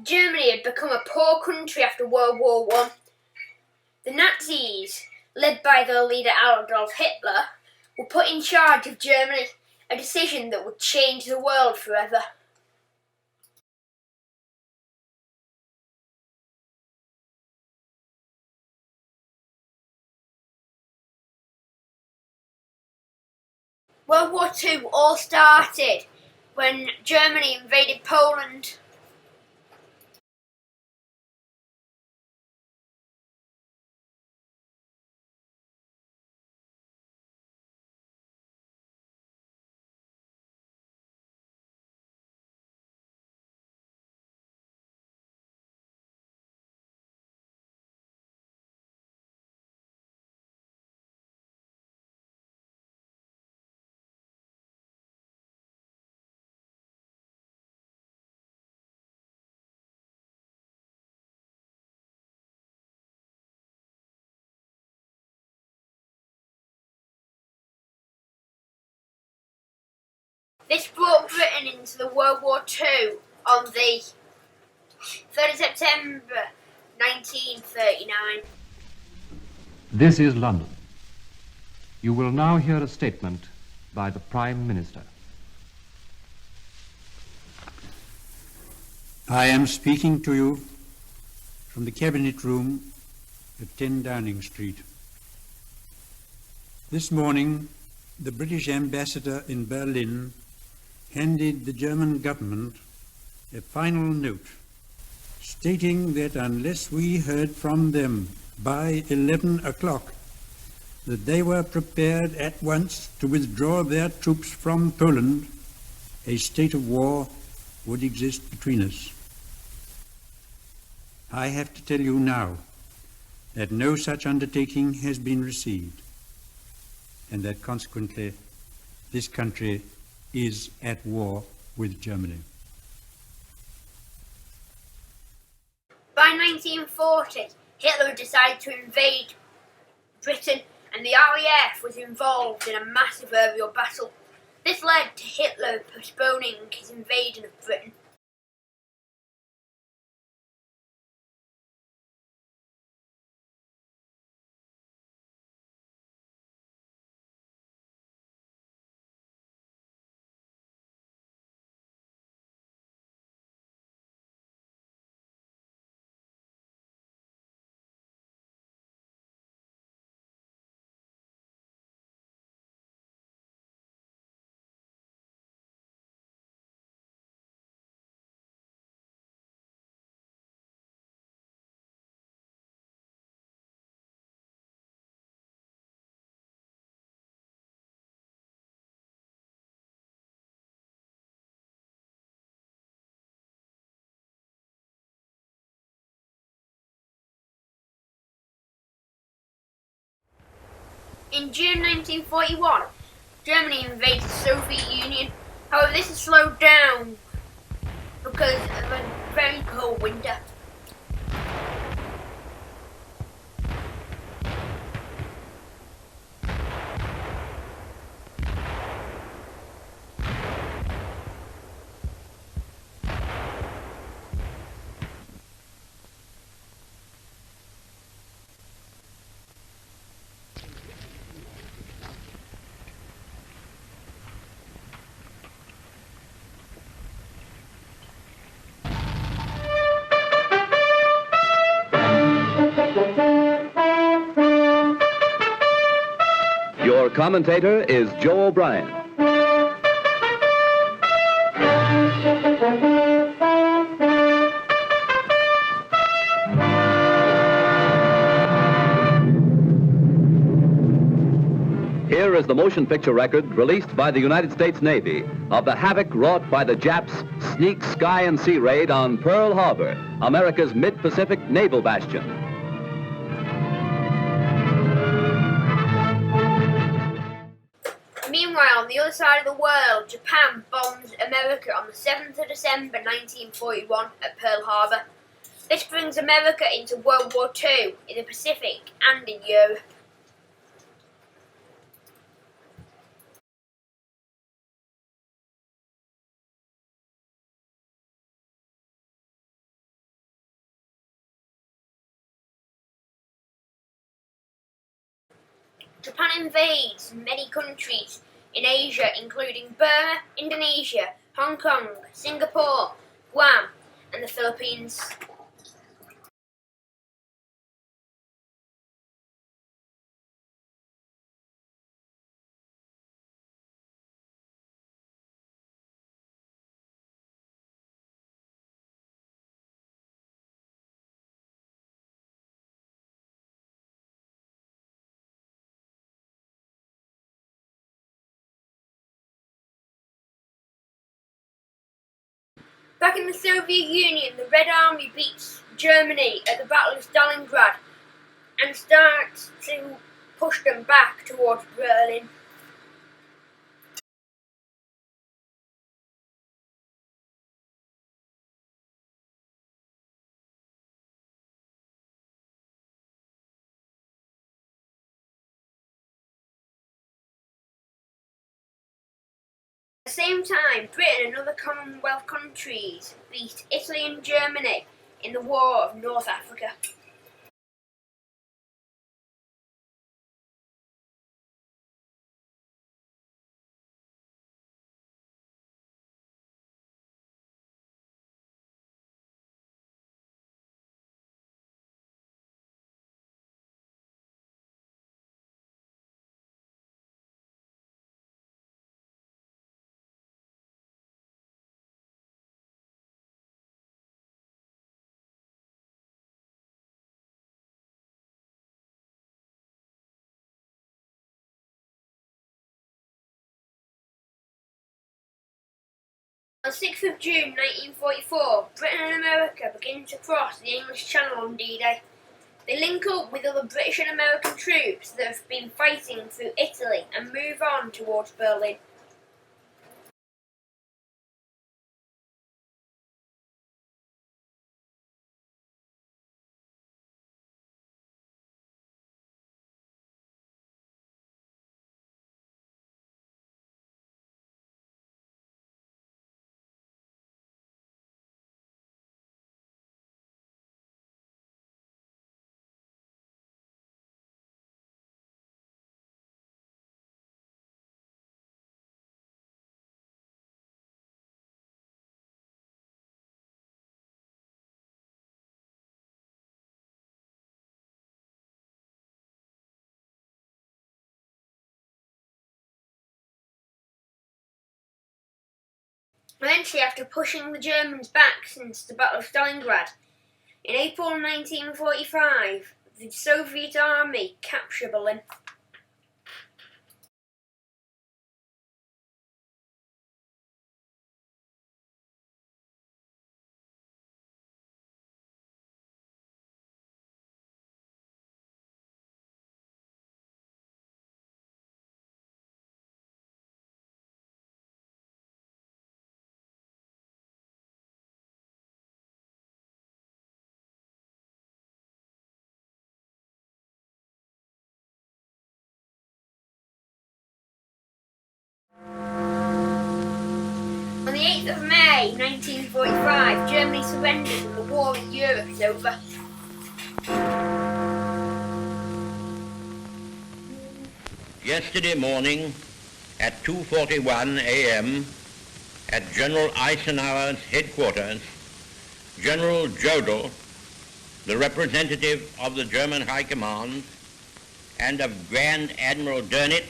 Germany had become a poor country after World War I. The Nazis, led by their leader Adolf Hitler, were put in charge of Germany, a decision that would change the world forever. World War II all started when Germany invaded Poland. This brought Britain into the World War II on the 3rd of September 1939. This is London. You will now hear a statement by the Prime Minister. I am speaking to you from the Cabinet Room at 10 Downing Street. This morning, the British ambassador in Berlin handed the German government a final note stating that unless we heard from them by 11 o'clock, that they were prepared at once to withdraw their troops from Poland, a state of war would exist between us. I have to tell you now that no such undertaking has been received, and that consequently this country is at war with Germany. By 1940, Hitler decided to invade Britain, and the RAF was involved in a massive aerial battle. This led to Hitler postponing his invasion of Britain. In June 1941, Germany invaded the Soviet Union. However, this has slowed down because of a very cold winter. Your commentator is Joe O'Brien. Here is the motion picture record released by the United States Navy of the havoc wrought by the Japs' sneak sky and sea raid on Pearl Harbor, America's mid-Pacific naval bastion. Meanwhile, on the other side of the world, Japan bombed America on the 7th of December 1941 at Pearl Harbor. This brings America into World War II in the Pacific and in Europe. Japan invades many countries in Asia, including Burma, Indonesia, Hong Kong, Singapore, Guam, and the Philippines. Back in the Soviet Union, the Red Army beats Germany at the Battle of Stalingrad and starts to push them back towards Berlin. At the same time, Britain and other Commonwealth countries beat Italy and Germany in the War of North Africa. On 6th of June 1944, Britain and America begin to cross the English Channel on D-Day. They link up with other British and American troops that have been fighting through Italy and move on towards Berlin. Eventually, after pushing the Germans back since the Battle of Stalingrad, in April 1945, the Soviet army captured Berlin. On the 8th of May 1945, Germany surrenders and the war in Europe is over. Yesterday morning at 2:41 a.m. at General Eisenhower's headquarters, General Jodl, the representative of the German High Command, and of Grand Admiral Dönitz,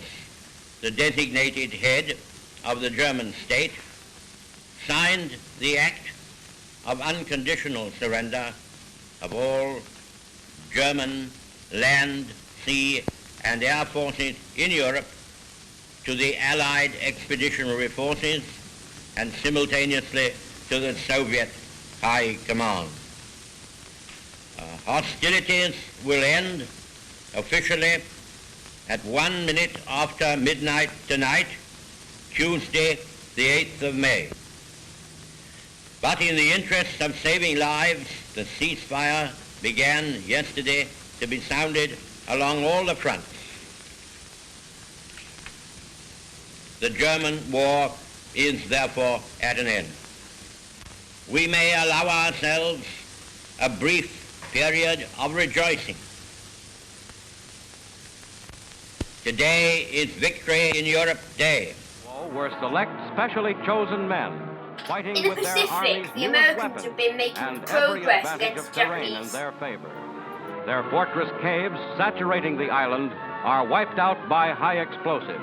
the designated head of the German state, signed the act of unconditional surrender of all German land, sea, and air forces in Europe to the Allied Expeditionary Forces and simultaneously to the Soviet High Command. Hostilities will end officially at 1 minute after midnight tonight, Tuesday, the 8th of May. But in the interest of saving lives, the ceasefire began yesterday to be sounded along all the fronts. The German war is therefore at an end. We may allow ourselves a brief period of rejoicing. Today is Victory in Europe Day. Were select, specially chosen men fighting In the with their armies Pacific, the newest Americans weapons have been making and every progress advantage against of the terrain in Japanese. their favor. Their fortress caves saturating the island are wiped out by high explosives.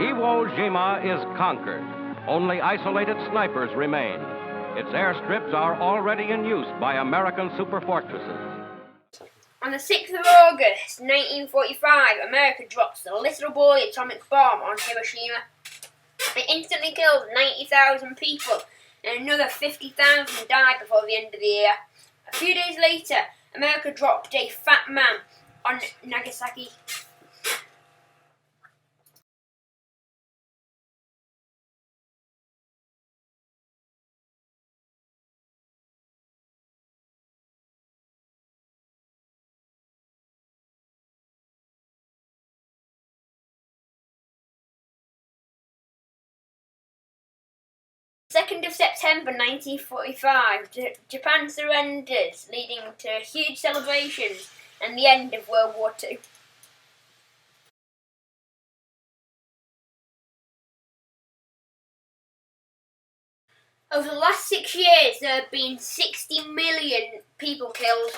Iwo Jima is conquered. Only isolated snipers remain. Its airstrips are already in use by American superfortresses. On the 6th of August 1945, America drops the little boy atomic bomb on Hiroshima. It instantly killed 90,000 people, and another 50,000 died before the end of the year. A few days later, America dropped a fat man on Nagasaki. September 2nd, 1945, Japan surrenders, leading to huge celebrations and the end of World War II. Over the last 6 years, there have been 60 million people killed.